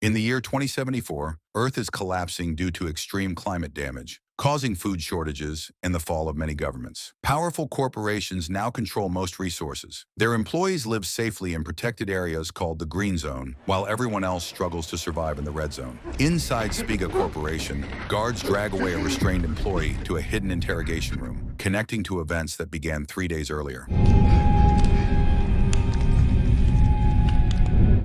In the year 2074, Earth is collapsing due to extreme climate damage, causing food shortages and the fall of many governments. Powerful corporations now control most resources. Their employees live safely in protected areas called the Green Zone, while everyone else struggles to survive in the Red Zone. Inside Spiga Corporation, guards drag away a restrained employee to a hidden interrogation room, connecting to events that began 3 days earlier.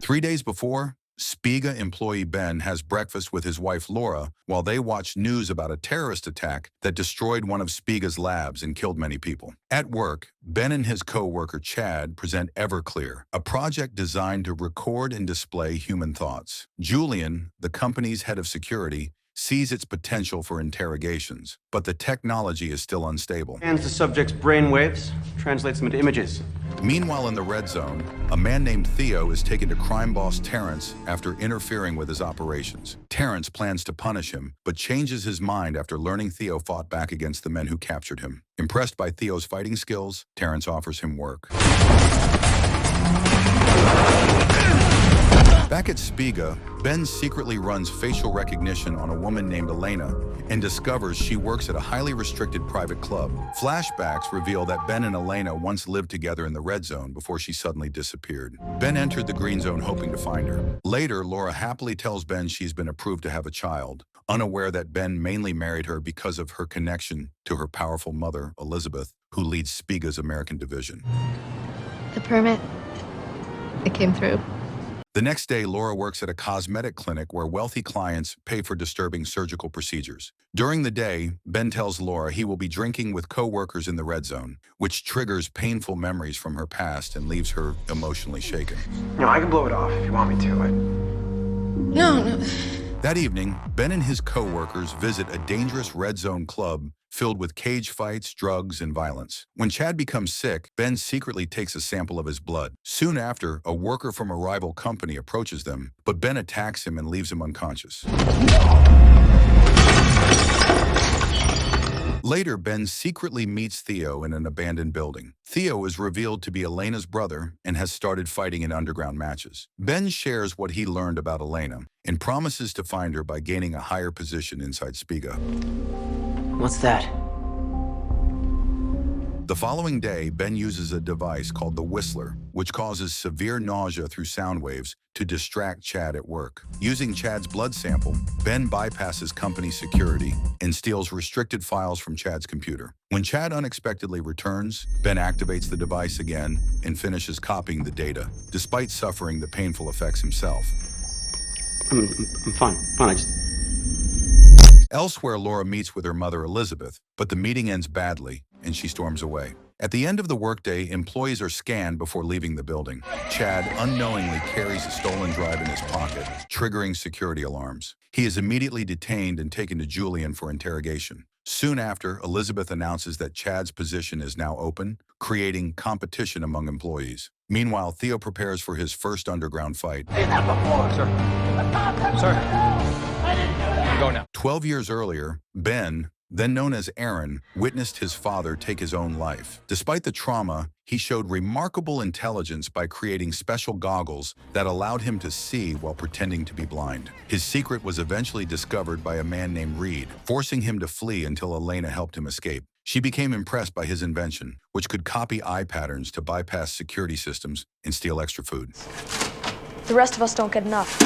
3 days before, Spiga employee Ben has breakfast with his wife Laura while they watch news about a terrorist attack that destroyed one of Spiga's labs and killed many people. At work, Ben and his co-worker Chad present Everclear, a project designed to record and display human thoughts. Julian, the company's head of security, sees its potential for interrogations, but the technology is still unstable. Scans the subject's brainwaves, translates them into images. Meanwhile, in the Red Zone, a man named Theo is taken to crime boss Terrence after interfering with his operations. Terrence plans to punish him, but changes his mind after learning Theo fought back against the men who captured him. Impressed by Theo's fighting skills, Terrence offers him work. Back at Spiga, Ben secretly runs facial recognition on a woman named Elena and discovers she works at a highly restricted private club. Flashbacks reveal that Ben and Elena once lived together in the Red Zone before she suddenly disappeared. Ben entered the Green Zone hoping to find her. Later, Laura happily tells Ben she's been approved to have a child, unaware that Ben mainly married her because of her connection to her powerful mother, Elizabeth, who leads Spiga's American division. The permit, it came through. The next day, Laura works at a cosmetic clinic where wealthy clients pay for disturbing surgical procedures. During the day, Ben tells Laura he will be drinking with co-workers in the Red Zone, which triggers painful memories from her past and leaves her emotionally shaken. No, I can blow it off if you want me to. No. That evening, Ben and his co-workers visit a dangerous Red Zone club filled with cage fights, drugs, and violence. When Chad becomes sick, Ben secretly takes a sample of his blood. Soon after, a worker from a rival company approaches them, but Ben attacks him and leaves him unconscious. Later, Ben secretly meets Theo in an abandoned building. Theo is revealed to be Elena's brother and has started fighting in underground matches. Ben shares what he learned about Elena and promises to find her by gaining a higher position inside Spiga. What's that? The following day, Ben uses a device called the Whistler, which causes severe nausea through sound waves to distract Chad at work. Using Chad's blood sample, Ben bypasses company security and steals restricted files from Chad's computer. When Chad unexpectedly returns, Ben activates the device again and finishes copying the data, despite suffering the painful effects himself. I'm fine. Elsewhere, Laura meets with her mother, Elizabeth, but the meeting ends badly, and she storms away. At the end of the workday, employees are scanned before leaving the building. Chad unknowingly carries a stolen drive in his pocket, triggering security alarms. He is immediately detained and taken to Julian for interrogation. Soon after, Elizabeth announces that Chad's position is now open, creating competition among employees. Meanwhile, Theo prepares for his first underground fight. Go now. 12 years earlier, Ben, then known as Aaron, witnessed his father take his own life. Despite the trauma, he showed remarkable intelligence by creating special goggles that allowed him to see while pretending to be blind. His secret was eventually discovered by a man named Reed, forcing him to flee until Elena helped him escape. She became impressed by his invention, which could copy eye patterns to bypass security systems and steal extra food. The rest of us don't get enough.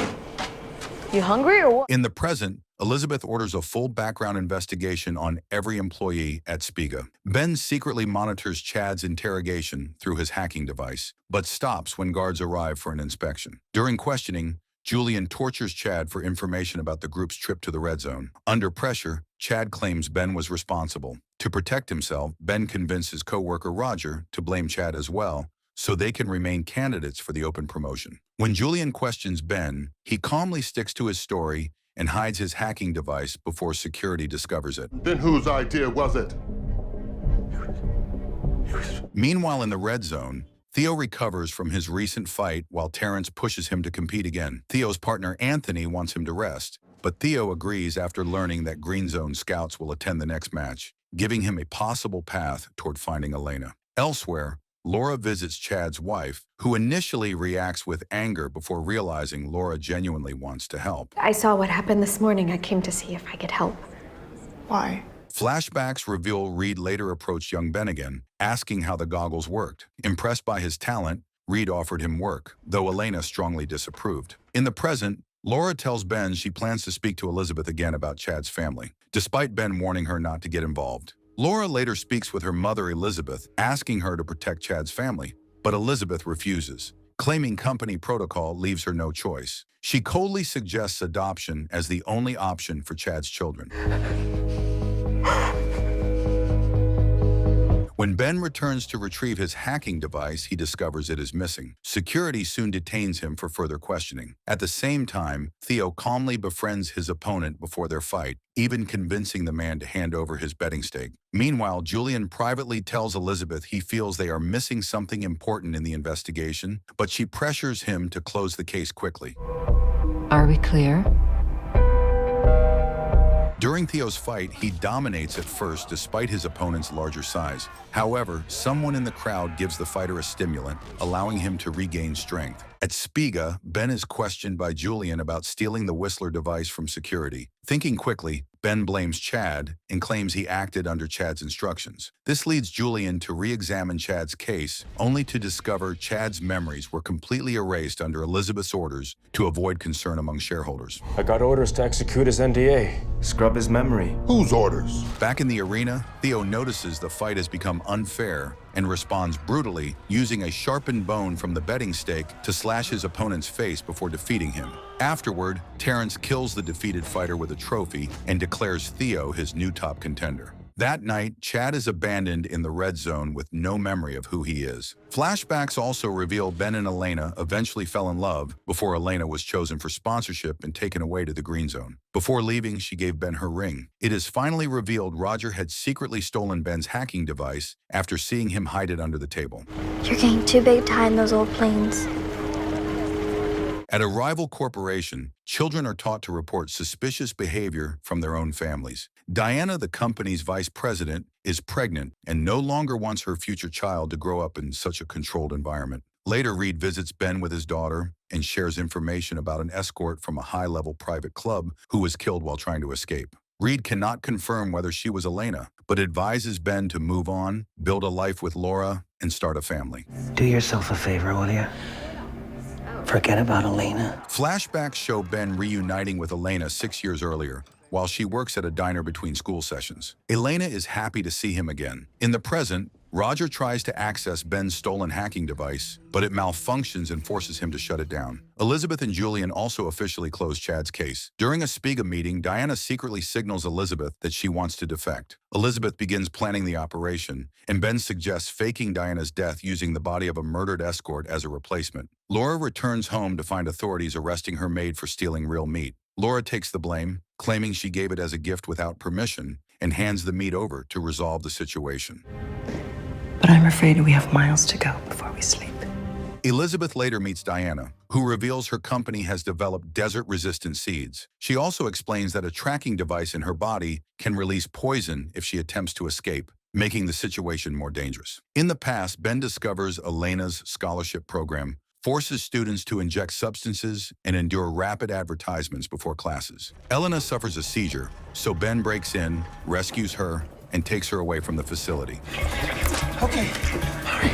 You hungry or what? In the present, Elizabeth orders a full background investigation on every employee at Spiga. Ben secretly monitors Chad's interrogation through his hacking device, but stops when guards arrive for an inspection. During questioning, Julian tortures Chad for information about the group's trip to the Red Zone. Under pressure, Chad claims Ben was responsible. To protect himself, Ben convinced his co-worker Roger to blame Chad as well, so they can remain candidates for the open promotion. When Julian questions Ben, he calmly sticks to his story and hides his hacking device before security discovers it. Then whose idea was it? Meanwhile, in the Red Zone, Theo recovers from his recent fight while Terrence pushes him to compete again. Theo's partner Anthony wants him to rest, but Theo agrees after learning that Green Zone scouts will attend the next match, giving him a possible path toward finding Elena. Elsewhere, Laura visits Chad's wife, who initially reacts with anger before realizing Laura genuinely wants to help. I saw what happened this morning. I came to see if I could help. Why? Flashbacks reveal Reed later approached young Ben again, asking how the goggles worked. Impressed by his talent, Reed offered him work, though Elena strongly disapproved. In the present, Laura tells Ben she plans to speak to Elizabeth again about Chad's family, despite Ben warning her not to get involved. Laura later speaks with her mother Elizabeth, asking her to protect Chad's family, but Elizabeth refuses, claiming company protocol leaves her no choice. She coldly suggests adoption as the only option for Chad's children. When Ben returns to retrieve his hacking device, he discovers it is missing. Security soon detains him for further questioning. At the same time, Theo calmly befriends his opponent before their fight, even convincing the man to hand over his betting stake. Meanwhile, Julian privately tells Elizabeth he feels they are missing something important in the investigation, but she pressures him to close the case quickly. Are we clear? During Theo's fight, he dominates at first despite his opponent's larger size. However, someone in the crowd gives the fighter a stimulant, allowing him to regain strength. At Spiga, Ben is questioned by Julian about stealing the Whistler device from security. Thinking quickly, Ben blames Chad and claims he acted under Chad's instructions. This leads Julian to re-examine Chad's case, only to discover Chad's memories were completely erased under Elizabeth's orders to avoid concern among shareholders. I got orders to execute his NDA. Scrub his memory. Whose orders? Back in the arena, Theo notices the fight has become unfair and responds brutally, using a sharpened bone from the betting stake to slash his opponent's face before defeating him. Afterward, Terrence kills the defeated fighter with a trophy and declares Theo his new top contender. That night, Chad is abandoned in the red zone with no memory of who he is. Flashbacks also reveal Ben and Elena eventually fell in love before Elena was chosen for sponsorship and taken away to the green zone. Before leaving, she gave Ben her ring. It is finally revealed Roger had secretly stolen Ben's hacking device after seeing him hide it under the table. You're getting too big to hide in those old planes. At a rival corporation, children are taught to report suspicious behavior from their own families. Diana, the company's vice president, is pregnant and no longer wants her future child to grow up in such a controlled environment. Later, Reed visits Ben with his daughter and shares information about an escort from a high-level private club who was killed while trying to escape. Reed cannot confirm whether she was Elena, but advises Ben to move on, build a life with Laura, and start a family. Do yourself a favor, will you? Forget about Elena. Flashbacks show Ben reuniting with Elena 6 years earlier, while she works at a diner between school sessions. Elena is happy to see him again. In the present, Roger tries to access Ben's stolen hacking device, but it malfunctions and forces him to shut it down. Elizabeth and Julian also officially close Chad's case. During a Spiga meeting, Diana secretly signals Elizabeth that she wants to defect. Elizabeth begins planning the operation, and Ben suggests faking Diana's death using the body of a murdered escort as a replacement. Laura returns home to find authorities arresting her maid for stealing real meat. Laura takes the blame, claiming she gave it as a gift without permission, and hands the meat over to resolve the situation. But I'm afraid we have miles to go before we sleep. Elizabeth later meets Diana, who reveals her company has developed desert-resistant seeds. She also explains that a tracking device in her body can release poison if she attempts to escape, making the situation more dangerous. In the past, Ben discovers Elena's scholarship program forces students to inject substances and endure rapid advertisements before classes. Elena suffers a seizure, so Ben breaks in, rescues her, and takes her away from the facility. Okay. All right.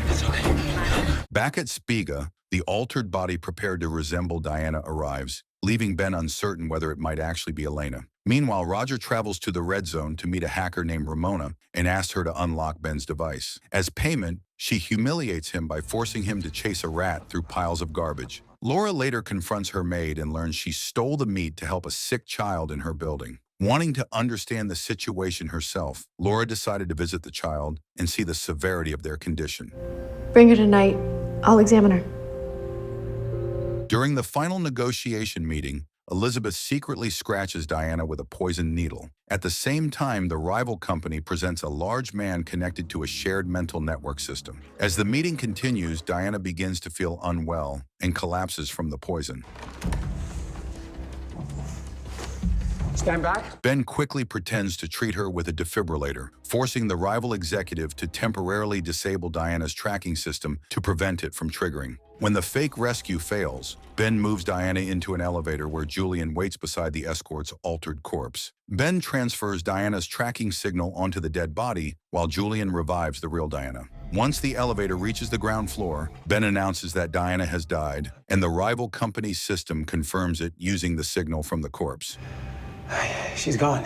It's okay. Back at Spiga, the altered body prepared to resemble Diana arrives, leaving Ben uncertain whether it might actually be Elena. Meanwhile, Roger travels to the red zone to meet a hacker named Ramona and asks her to unlock Ben's device. As payment, she humiliates him by forcing him to chase a rat through piles of garbage. Laura later confronts her maid and learns she stole the meat to help a sick child in her building. Wanting to understand the situation herself, Laura decided to visit the child and see the severity of their condition. Bring her tonight. I'll examine her. During the final negotiation meeting, Elizabeth secretly scratches Diana with a poisoned needle. At the same time, the rival company presents a large man connected to a shared mental network system. As the meeting continues, Diana begins to feel unwell and collapses from the poison. Stand back. Ben quickly pretends to treat her with a defibrillator, forcing the rival executive to temporarily disable Diana's tracking system to prevent it from triggering. When the fake rescue fails, Ben moves Diana into an elevator where Julian waits beside the escort's altered corpse. Ben transfers Diana's tracking signal onto the dead body, while Julian revives the real Diana. Once the elevator reaches the ground floor, Ben announces that Diana has died, and the rival company's system confirms it using the signal from the corpse. She's gone.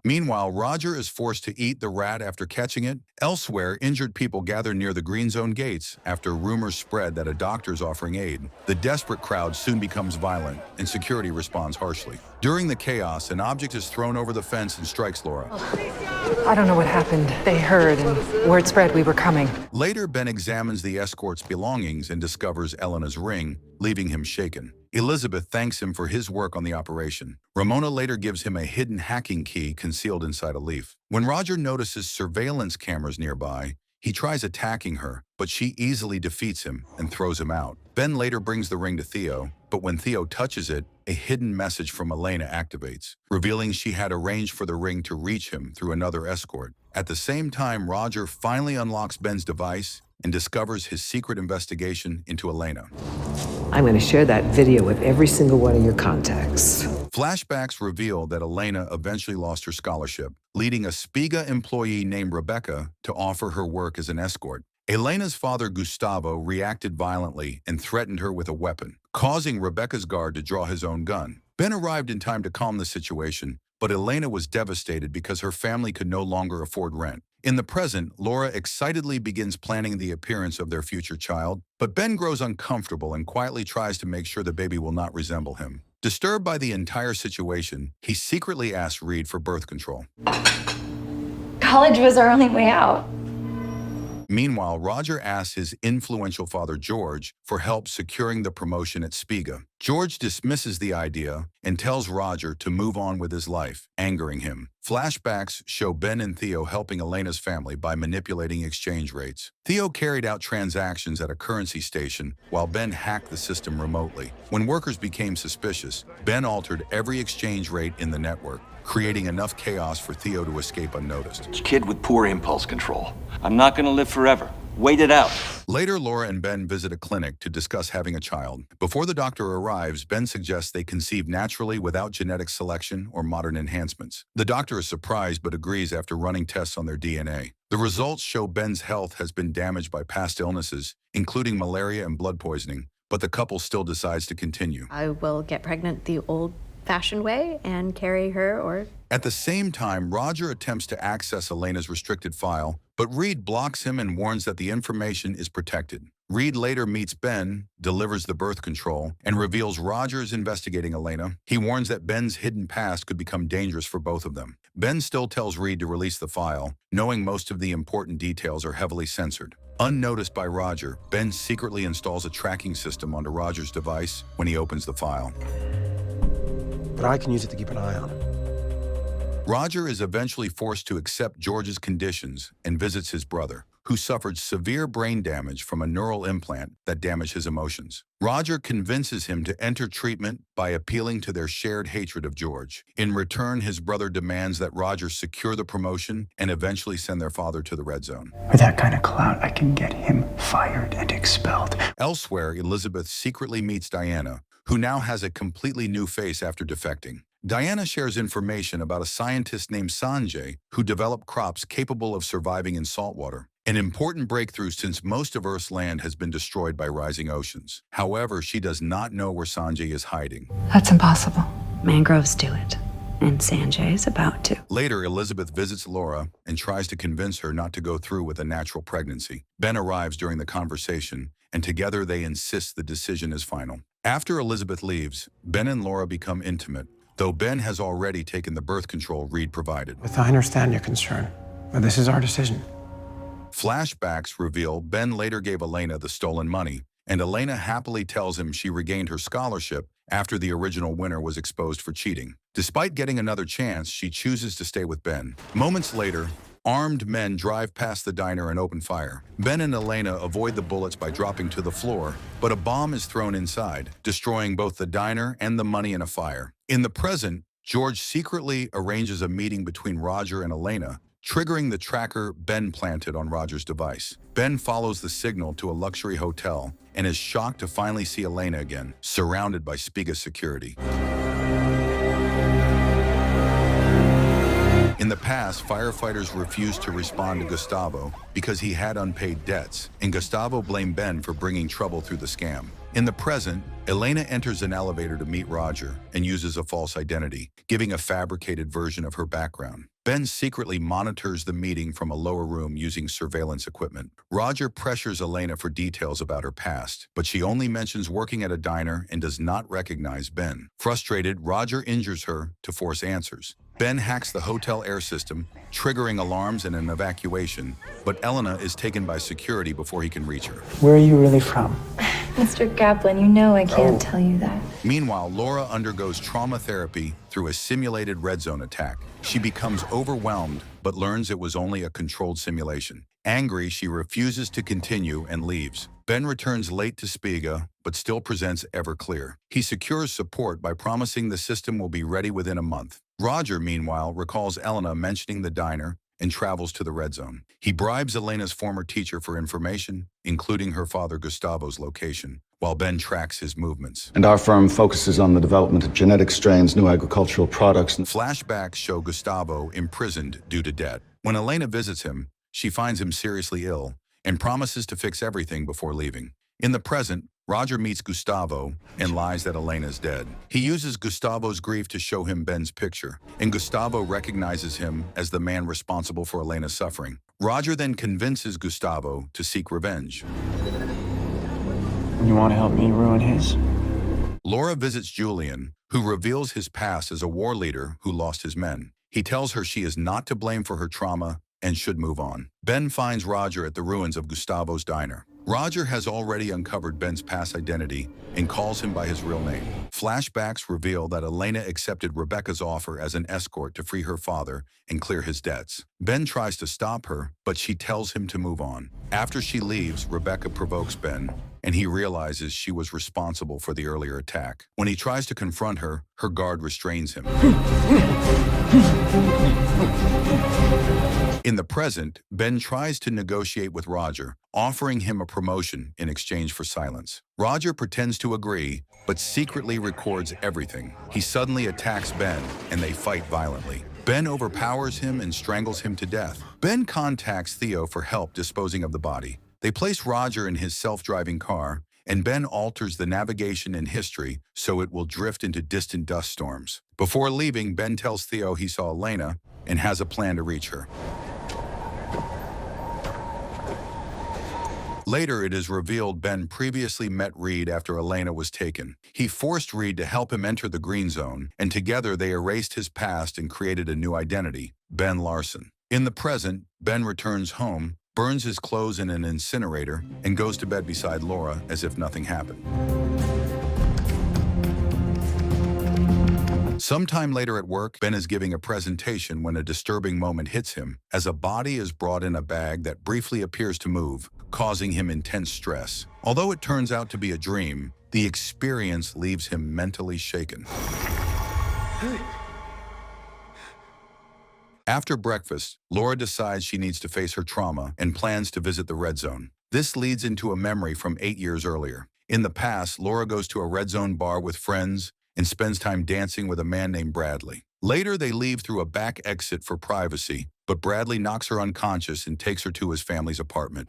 Meanwhile, Roger is forced to eat the rat after catching it. Elsewhere, injured people gather near the Green Zone gates after rumors spread that a doctor is offering aid. The desperate crowd soon becomes violent, and security responds harshly. During the chaos, an object is thrown over the fence and strikes Laura. I don't know what happened. They heard, and word spread we were coming. Later, Ben examines the escort's belongings and discovers Elena's ring, leaving him shaken. Elizabeth thanks him for his work on the operation. Ramona later gives him a hidden hacking key concealed inside a leaf. When Roger notices surveillance cameras nearby, he tries attacking her, but she easily defeats him and throws him out. Ben later brings the ring to Theo, but when Theo touches it, a hidden message from Elena activates, revealing she had arranged for the ring to reach him through another escort. At the same time, Roger finally unlocks Ben's device and discovers his secret investigation into Elena. I'm going to share that video with every single one of your contacts. Flashbacks reveal that Elena eventually lost her scholarship, leading a Spiga employee named Rebecca to offer her work as an escort. Elena's father, Gustavo, reacted violently and threatened her with a weapon, causing Rebecca's guard to draw his own gun. Ben arrived in time to calm the situation, but Elena was devastated because her family could no longer afford rent. In the present, Laura excitedly begins planning the appearance of their future child, but Ben grows uncomfortable and quietly tries to make sure the baby will not resemble him. Disturbed by the entire situation, he secretly asks Reed for birth control. College was our only way out. Meanwhile, Roger asks his influential father, George, for help securing the promotion at Spiga. George dismisses the idea and tells Roger to move on with his life, angering him. Flashbacks show Ben and Theo helping Elena's family by manipulating exchange rates. Theo carried out transactions at a currency station, while Ben hacked the system remotely. When workers became suspicious, Ben altered every exchange rate in the network, creating enough chaos for Theo to escape unnoticed. Kid with poor impulse control. I'm not gonna live forever. Wait it out. Later, Laura and Ben visit a clinic to discuss having a child. Before the doctor arrives, Ben suggests they conceive naturally without genetic selection or modern enhancements. The doctor is surprised but agrees after running tests on their DNA. The results show Ben's health has been damaged by past illnesses, including malaria and blood poisoning, but the couple still decides to continue. I will get pregnant the old-fashioned way and carry her or... At the same time, Roger attempts to access Elena's restricted file, but Reed blocks him and warns that the information is protected. Reed later meets Ben, delivers the birth control, and reveals Roger is investigating Elena. He warns that Ben's hidden past could become dangerous for both of them. Ben still tells Reed to release the file, knowing most of the important details are heavily censored. Unnoticed by Roger, Ben secretly installs a tracking system onto Roger's device when he opens the file. But I can use it to keep an eye on him. Roger is eventually forced to accept George's conditions and visits his brother, who suffered severe brain damage from a neural implant that damaged his emotions. Roger convinces him to enter treatment by appealing to their shared hatred of George. In return, his brother demands that Roger secure the promotion and eventually send their father to the red zone. With that kind of clout, I can get him fired and expelled. Elsewhere, Elizabeth secretly meets Diana, who now has a completely new face after defecting. Diana shares information about a scientist named Sanjay who developed crops capable of surviving in saltwater, an important breakthrough since most of Earth's land has been destroyed by rising oceans. However, she does not know where Sanjay is hiding. That's impossible. Mangroves do it, and Sanjay is about to. Later, Elizabeth visits Laura and tries to convince her not to go through with a natural pregnancy. Ben arrives during the conversation, and together they insist the decision is final. After Elizabeth leaves, Ben and Laura become intimate, though Ben has already taken the birth control Reed provided. I understand your concern, but this is our decision. Flashbacks reveal Ben later gave Elena the stolen money, and Elena happily tells him she regained her scholarship after the original winner was exposed for cheating. Despite getting another chance, she chooses to stay with Ben. Moments later, armed men drive past the diner and open fire. Ben and Elena avoid the bullets by dropping to the floor, but a bomb is thrown inside, destroying both the diner and the money in a fire. In the present, George secretly arranges a meeting between Roger and Elena, triggering the tracker Ben planted on Roger's device. Ben follows the signal to a luxury hotel and is shocked to finally see Elena again, surrounded by Spiga security. In the past, firefighters refused to respond to Gustavo because he had unpaid debts, and Gustavo blamed Ben for bringing trouble through the scam. In the present, Elena enters an elevator to meet Roger and uses a false identity, giving a fabricated version of her background. Ben secretly monitors the meeting from a lower room using surveillance equipment. Roger pressures Elena for details about her past, but she only mentions working at a diner and does not recognize Ben. Frustrated, Roger injures her to force answers. Ben hacks the hotel air system, triggering alarms and an evacuation, but Elena is taken by security before he can reach her. Where are you really from? Mr. Kaplan, you know I can't tell you that. Meanwhile, Laura undergoes trauma therapy through a simulated red zone attack. She becomes overwhelmed, but learns it was only a controlled simulation. Angry, she refuses to continue and leaves. Ben returns late to Spiga, but still presents Everclear. He secures support by promising the system will be ready within a month. Roger, meanwhile, recalls Elena mentioning the diner and travels to the red zone. He bribes Elena's former teacher for information, including her father Gustavo's location, while Ben tracks his movements. And our firm focuses on the development of genetic strains, new agricultural products. Flashbacks show Gustavo imprisoned due to debt. When Elena visits him, she finds him seriously ill and promises to fix everything before leaving. In the present, Roger meets Gustavo and lies that Elena is dead. He uses Gustavo's grief to show him Ben's picture, and Gustavo recognizes him as the man responsible for Elena's suffering. Roger then convinces Gustavo to seek revenge. You want to help me ruin his? Laura visits Julian, who reveals his past as a war leader who lost his men. He tells her she is not to blame for her trauma and should move on. Ben finds Roger at the ruins of Gustavo's diner. Roger has already uncovered Ben's past identity and calls him by his real name. Flashbacks reveal that Elena accepted Rebecca's offer as an escort to free her father and clear his debts. Ben tries to stop her, but she tells him to move on. After she leaves, Rebecca provokes Ben, and he realizes she was responsible for the earlier attack. When he tries to confront her, her guard restrains him. In the present, Ben tries to negotiate with Roger, offering him a promotion in exchange for silence. Roger pretends to agree, but secretly records everything. He suddenly attacks Ben, and they fight violently. Ben overpowers him and strangles him to death. Ben contacts Theo for help disposing of the body. They place Roger in his self-driving car, and Ben alters the navigation in history so it will drift into distant dust storms. Before leaving, Ben tells Theo he saw Elena and has a plan to reach her. Later, it is revealed Ben previously met Reed after Elena was taken. He forced Reed to help him enter the green zone, and together they erased his past and created a new identity, Ben Larson. In the present, Ben returns home, burns his clothes in an incinerator, and goes to bed beside Laura as if nothing happened. Sometime later at work, Ben is giving a presentation when a disturbing moment hits him as a body is brought in a bag that briefly appears to move, causing him intense stress. Although it turns out to be a dream, the experience leaves him mentally shaken. After breakfast, Laura decides she needs to face her trauma and plans to visit the red zone. This leads into a memory from 8 years earlier. In the past, Laura goes to a red zone bar with friends and spends time dancing with a man named Bradley. Later, they leave through a back exit for privacy, but Bradley knocks her unconscious and takes her to his family's apartment.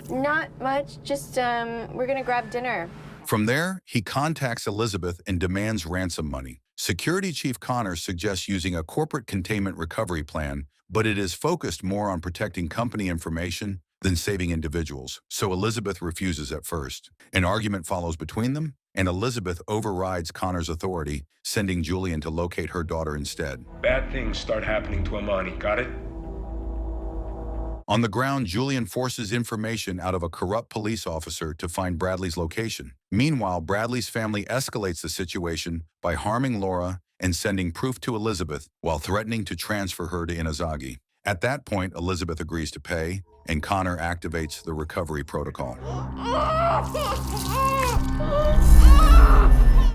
Not much, just, we're gonna grab dinner. From there, he contacts Elizabeth and demands ransom money. Security Chief Connor suggests using a corporate containment recovery plan, but it is focused more on protecting company information than saving individuals, so Elizabeth refuses at first. An argument follows between them, and Elizabeth overrides Connor's authority, sending Julian to locate her daughter instead. Bad things start happening to Amani, got it? On the ground, Julian forces information out of a corrupt police officer to find Bradley's location. Meanwhile, Bradley's family escalates the situation by harming Laura and sending proof to Elizabeth while threatening to transfer her to Inazagi. At that point, Elizabeth agrees to pay, and Connor activates the recovery protocol.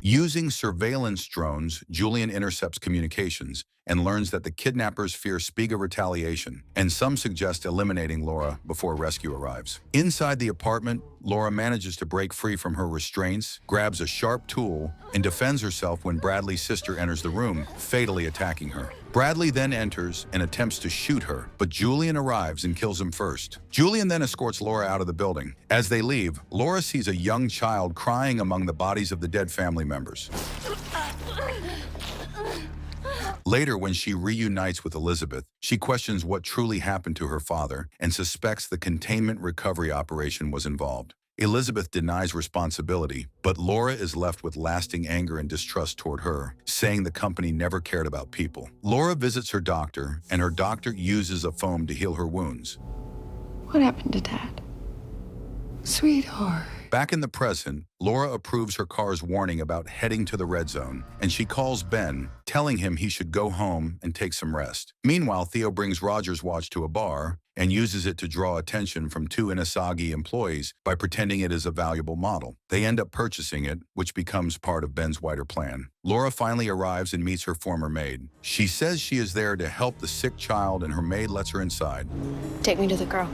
Using Using surveillance drones, Julian intercepts communications and learns that the kidnappers fear Spiga retaliation, and some suggest eliminating Laura before rescue arrives. Inside the apartment, Laura manages to break free from her restraints, grabs a sharp tool, and defends herself when Bradley's sister enters the room, fatally attacking her. Bradley then enters and attempts to shoot her, but Julian arrives and kills him first. Julian then escorts Laura out of the building. As they leave, Laura sees a young child crying among the bodies of the dead family members. Later, when she reunites with Elizabeth, she questions what truly happened to her father and suspects the containment recovery operation was involved. Elizabeth denies responsibility, but Laura is left with lasting anger and distrust toward her, saying the company never cared about people. Laura visits her doctor, and her doctor uses a foam to heal her wounds. What happened to Dad? Sweetheart. Back in the present, Laura approves her car's warning about heading to the red zone, and she calls Ben, telling him he should go home and take some rest. Meanwhile, Theo brings Roger's watch to a bar and uses it to draw attention from two Inasagi employees by pretending it is a valuable model. They end up purchasing it, which becomes part of Ben's wider plan. Laura finally arrives and meets her former maid. She says she is there to help the sick child, and her maid lets her inside. Take me to the girl.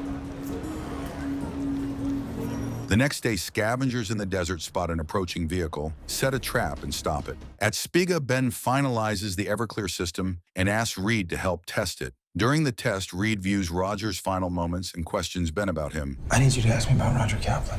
The next day, scavengers in the desert spot an approaching vehicle, set a trap, and stop it. At Spiga, Ben finalizes the Everclear system and asks Reed to help test it. During the test, Reed views Roger's final moments and questions Ben about him. I need you to ask me about Roger Kaplan.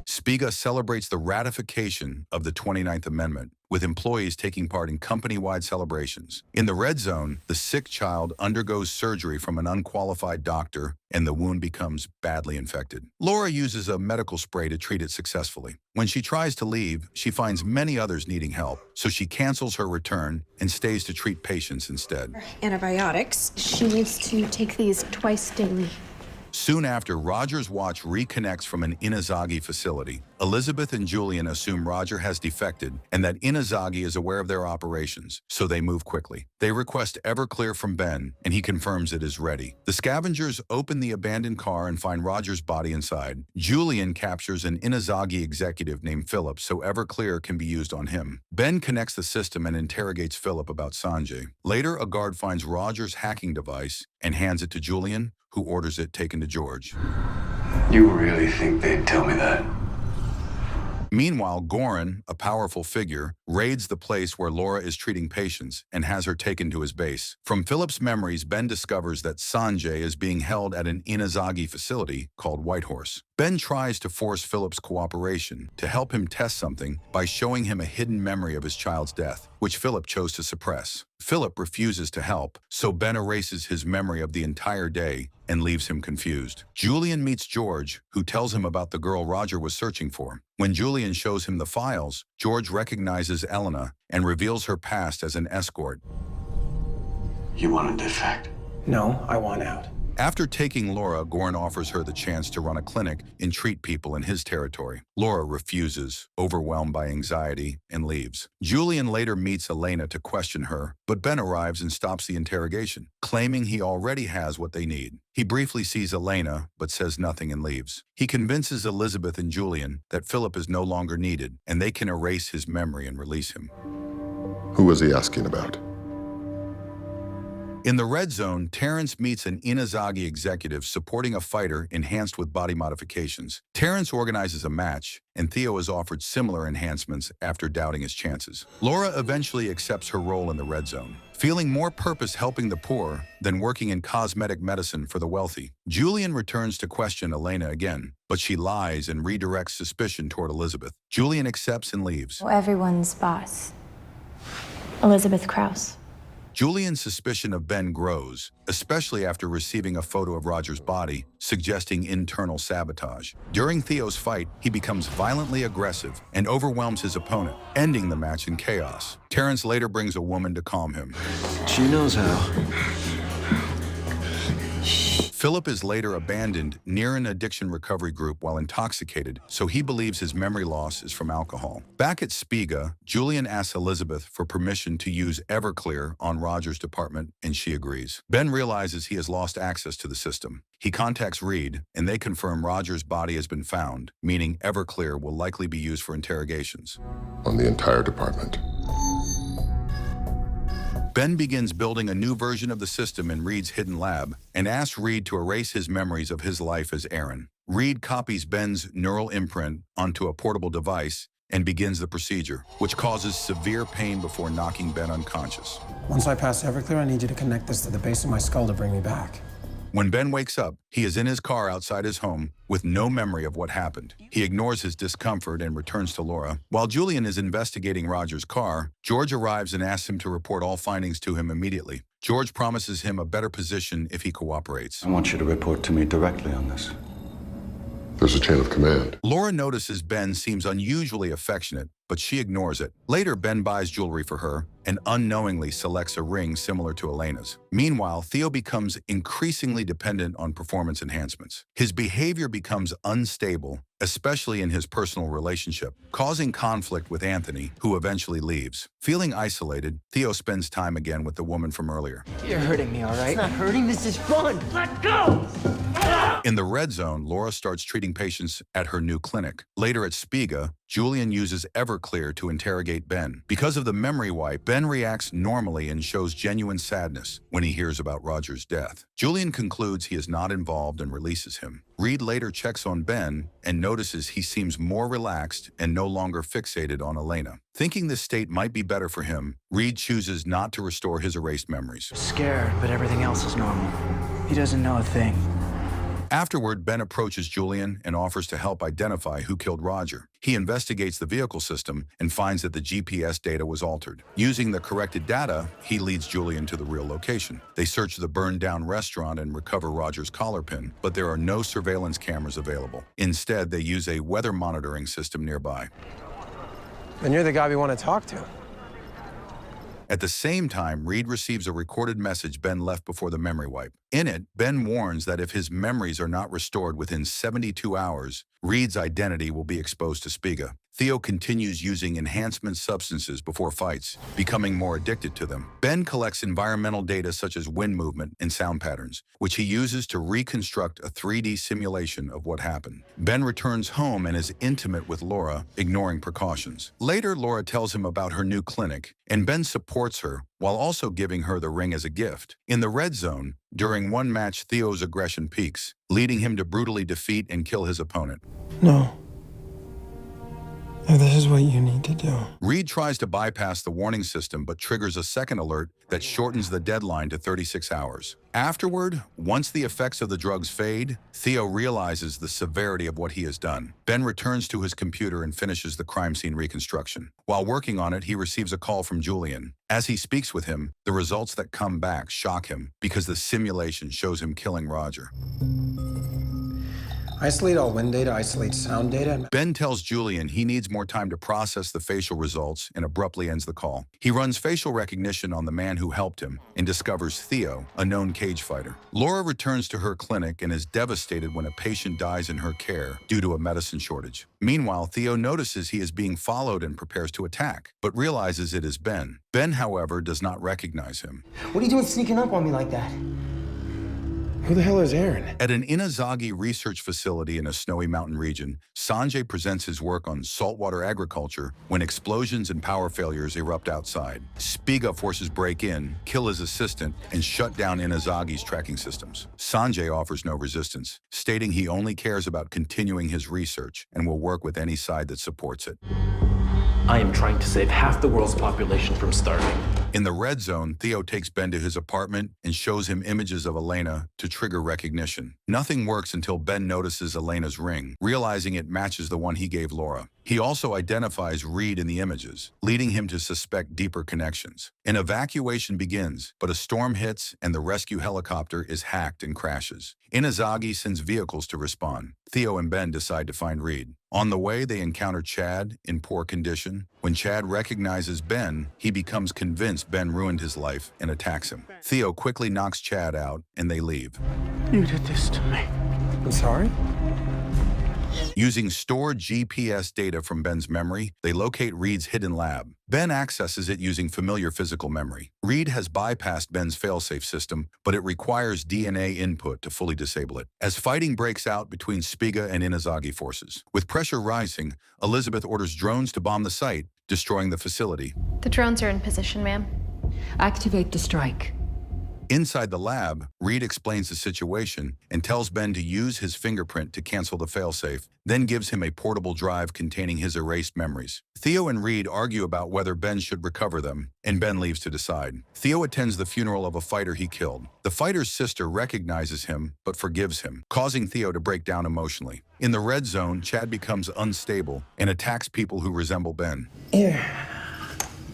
Spiga celebrates the ratification of the 29th Amendment, with employees taking part in company-wide celebrations. In the red zone, the sick child undergoes surgery from an unqualified doctor, and the wound becomes badly infected. Laura uses a medical spray to treat it successfully. When she tries to leave, she finds many others needing help, so she cancels her return and stays to treat patients instead. Antibiotics. She needs to take these twice daily. Soon after, Roger's watch reconnects from an Inazagi facility. Elizabeth and Julian assume Roger has defected and that Inazagi is aware of their operations, so they move quickly. They request Everclear from Ben, and he confirms it is ready. The scavengers open the abandoned car and find Roger's body inside. Julian captures an Inazagi executive named Philip, so Everclear can be used on him. Ben connects the system and interrogates Philip about Sanjay. Later, a guard finds Roger's hacking device and hands it to Julian, who orders it taken to George. You really think they'd tell me that? Meanwhile, Goran, a powerful figure, raids the place where Laura is treating patients and has her taken to his base. From Philip's memories, Ben discovers that Sanjay is being held at an Inazagi facility called Whitehorse. Ben tries to force Philip's cooperation to help him test something by showing him a hidden memory of his child's death, which Philip chose to suppress. Philip refuses to help, so Ben erases his memory of the entire day and leaves him confused. Julian meets George, who tells him about the girl Roger was searching for. When Julian shows him the files, George recognizes Elena and reveals her past as an escort. You want to defect? No, I want out. After taking Laura, Goran offers her the chance to run a clinic and treat people in his territory. Laura refuses, overwhelmed by anxiety, and leaves. Julian later meets Elena to question her, but Ben arrives and stops the interrogation, claiming he already has what they need. He briefly sees Elena, but says nothing and leaves. He convinces Elizabeth and Julian that Philip is no longer needed, and they can erase his memory and release him. Who was he asking about? In the red zone, Terrence meets an Inazagi executive supporting a fighter enhanced with body modifications. Terrence organizes a match, and Theo is offered similar enhancements after doubting his chances. Laura eventually accepts her role in the red zone, feeling more purpose helping the poor than working in cosmetic medicine for the wealthy. Julian returns to question Elena again, but she lies and redirects suspicion toward Elizabeth. Julian accepts and leaves. Everyone's boss. Elizabeth Krause. Julian's suspicion of Ben grows, especially after receiving a photo of Roger's body, suggesting internal sabotage. During Theo's fight, he becomes violently aggressive and overwhelms his opponent, ending the match in chaos. Terrence later brings a woman to calm him. She knows how. Philip is later abandoned near an addiction recovery group while intoxicated, so he believes his memory loss is from alcohol. Back at Spiga, Julian asks Elizabeth for permission to use Everclear on Roger's department, and she agrees. Ben realizes he has lost access to the system. He contacts Reed, and they confirm Roger's body has been found, meaning Everclear will likely be used for interrogations. On the entire department. Ben begins building a new version of the system in Reed's hidden lab and asks Reed to erase his memories of his life as Aaron. Reed copies Ben's neural imprint onto a portable device and begins the procedure, which causes severe pain before knocking Ben unconscious. Once I pass Everclear, I need you to connect this to the base of my skull to bring me back. When Ben wakes up, he is in his car outside his home with no memory of what happened. He ignores his discomfort and returns to Laura. While Julian is investigating Roger's car, George arrives and asks him to report all findings to him immediately. George promises him a better position if he cooperates. I want you to report to me directly on this. There's a chain of command. Laura notices Ben seems unusually affectionate, but she ignores it. Later, Ben buys jewelry for her and unknowingly selects a ring similar to Elena's. Meanwhile, Theo becomes increasingly dependent on performance enhancements. His behavior becomes unstable, especially in his personal relationship, causing conflict with Anthony, who eventually leaves. Feeling isolated, Theo spends time again with the woman from earlier. You're hurting me, all right? It's not hurting, this is fun. Let go! In the red zone, Laura starts treating patients at her new clinic. Later at Spiga, Julian uses Everclear to interrogate Ben. Because of the memory wipe, Ben reacts normally and shows genuine sadness when he hears about Roger's death. Julian concludes he is not involved and releases him. Reed later checks on Ben and notices he seems more relaxed and no longer fixated on Elena. Thinking this state might be better for him, Reed chooses not to restore his erased memories. Scared, but everything else is normal. He doesn't know a thing. Afterward, Ben approaches Julian and offers to help identify who killed Roger. He investigates the vehicle system and finds that the GPS data was altered. Using the corrected data, he leads Julian to the real location. They search the burned-down restaurant and recover Roger's collar pin, but there are no surveillance cameras available. Instead, they use a weather monitoring system nearby. And you're the guy we want to talk to. At the same time, Reed receives a recorded message Ben left before the memory wipe. In it, Ben warns that if his memories are not restored within 72 hours, Reed's identity will be exposed to Spiga. Theo continues using enhancement substances before fights, becoming more addicted to them. Ben collects environmental data such as wind movement and sound patterns, which he uses to reconstruct a 3D simulation of what happened. Ben returns home and is intimate with Laura, ignoring precautions. Later, Laura tells him about her new clinic, and Ben supports her while also giving her the ring as a gift. In the red zone, during one match, Theo's aggression peaks, leading him to brutally defeat and kill his opponent. No. This is what you need to do. Reed tries to bypass the warning system but triggers a second alert that shortens the deadline to 36 hours. Afterward, once the effects of the drugs fade, Theo realizes the severity of what he has done. Ben returns to his computer and finishes the crime scene reconstruction. While working on it, he receives a call from Julian. As he speaks with him, the results that come back shock him because the simulation shows him killing Roger. Isolate all wind data, isolate sound data. Ben tells Julian he needs more time to process the facial results and abruptly ends the call. He runs facial recognition on the man who helped him and discovers Theo, a known cage fighter. Laura returns to her clinic and is devastated when a patient dies in her care due to a medicine shortage. Meanwhile, Theo notices he is being followed and prepares to attack, but realizes it is Ben. Ben, however, does not recognize him. What are you doing sneaking up on me like that? Who the hell is Aaron? At an Inazagi research facility in a snowy mountain region, Sanjay presents his work on saltwater agriculture when explosions and power failures erupt outside. Spiga forces break in, kill his assistant, and shut down Inazagi's tracking systems. Sanjay offers no resistance, stating he only cares about continuing his research and will work with any side that supports it. I am trying to save half the world's population from starving. In the red zone, Theo takes Ben to his apartment and shows him images of Elena to trigger recognition. Nothing works until Ben notices Elena's ring, realizing it matches the one he gave Laura. He also identifies Reed in the images, leading him to suspect deeper connections. An evacuation begins, but a storm hits and the rescue helicopter is hacked and crashes. Inazagi sends vehicles to respond. Theo and Ben decide to find Reed. On the way, they encounter Chad in poor condition. When Chad recognizes Ben, he becomes convinced Ben ruined his life and attacks him. Theo quickly knocks Chad out, and they leave. You did this to me. I'm sorry? Using stored GPS data from Ben's memory, they locate Reed's hidden lab. Ben accesses it using familiar physical memory. Reed has bypassed Ben's failsafe system, but it requires DNA input to fully disable it. As fighting breaks out between Spiga and Inazagi forces. With pressure rising, Elizabeth orders drones to bomb the site, destroying the facility. The drones are in position, ma'am. Activate the strike. Inside the lab, Reed explains the situation and tells Ben to use his fingerprint to cancel the failsafe, then gives him a portable drive containing his erased memories. Theo and Reed argue about whether Ben should recover them, and Ben leaves to decide. Theo attends the funeral of a fighter he killed. The fighter's sister recognizes him, but forgives him, causing Theo to break down emotionally. In the red zone, Chad becomes unstable and attacks people who resemble Ben. Here,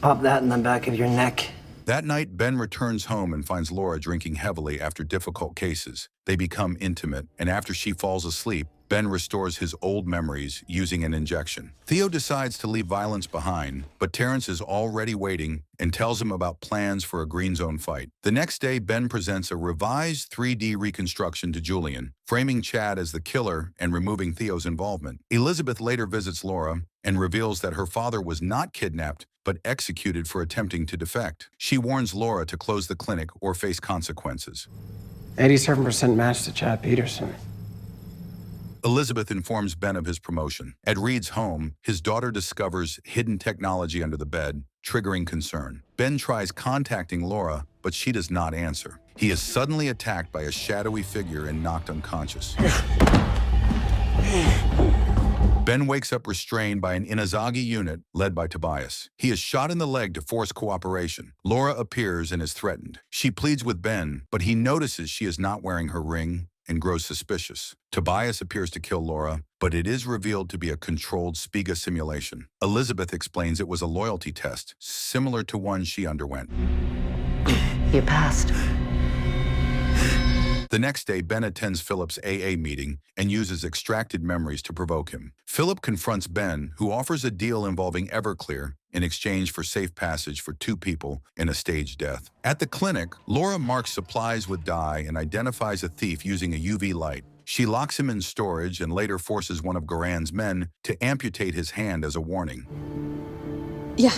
pop that in the back of your neck. That night, Ben returns home and finds Laura drinking heavily after difficult cases. They become intimate, and after she falls asleep, Ben restores his old memories using an injection. Theo decides to leave violence behind, but Terrence is already waiting and tells him about plans for a Green Zone fight. The next day, Ben presents a revised 3D reconstruction to Julian, framing Chad as the killer and removing Theo's involvement. Elizabeth later visits Laura and reveals that her father was not kidnapped, but executed for attempting to defect. She warns Laura to close the clinic or face consequences. 87% match to Chad Peterson. Elizabeth informs Ben of his promotion. At Reed's home, his daughter discovers hidden technology under the bed, triggering concern. Ben tries contacting Laura, but she does not answer. He is suddenly attacked by a shadowy figure and knocked unconscious. Ben wakes up restrained by an Inazagi unit led by Tobias. He is shot in the leg to force cooperation. Laura appears and is threatened. She pleads with Ben, but he notices she is not wearing her ring and grows suspicious. Tobias appears to kill Laura, but it is revealed to be a controlled Spiga simulation. Elizabeth explains it was a loyalty test, similar to one she underwent. You passed. The next day, Ben attends Philip's AA meeting and uses extracted memories to provoke him. Philip confronts Ben, who offers a deal involving Everclear in exchange for safe passage for 2 people in a staged death. At the clinic, Laura marks supplies with dye and identifies a thief using a UV light. She locks him in storage and later forces one of Garan's men to amputate his hand as a warning. Yeah.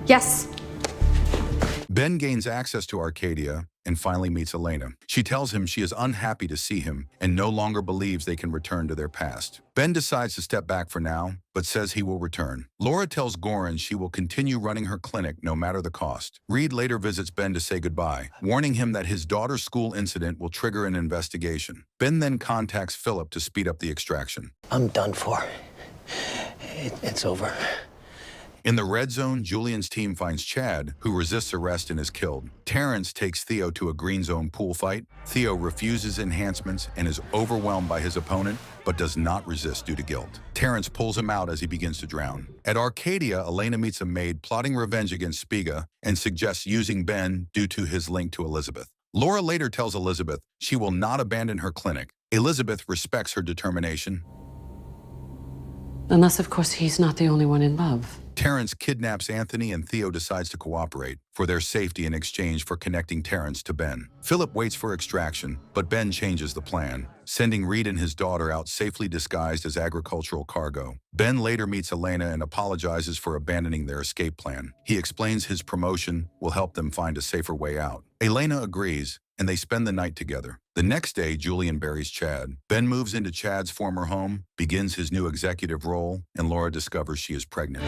Yes. Ben gains access to Arcadia and finally meets Elena. She tells him she is unhappy to see him and no longer believes they can return to their past. Ben decides to step back for now, but says he will return. Laura tells Goran she will continue running her clinic no matter the cost. Reed later visits Ben to say goodbye, warning him that his daughter's school incident will trigger an investigation. Ben then contacts Philip to speed up the extraction. I'm done for. It's over. In the red zone, Julian's team finds Chad, who resists arrest and is killed. Terrence takes Theo to a Green Zone pool fight. Theo refuses enhancements and is overwhelmed by his opponent, but does not resist due to guilt. Terrence pulls him out as he begins to drown. At Arcadia, Elena meets a maid plotting revenge against Spiga and suggests using Ben due to his link to Elizabeth. Laura later tells Elizabeth she will not abandon her clinic. Elizabeth respects her determination. Unless, of course, he's not the only one in love. Terrence kidnaps Anthony and Theo decides to cooperate for their safety in exchange for connecting Terrence to Ben. Philip waits for extraction, but Ben changes the plan, sending Reed and his daughter out safely disguised as agricultural cargo. Ben later meets Elena and apologizes for abandoning their escape plan. He explains his promotion will help them find a safer way out. Elena agrees, and they spend the night together. The next day, Julian buries Chad. Ben moves into Chad's former home, begins his new executive role, and Laura discovers she is pregnant.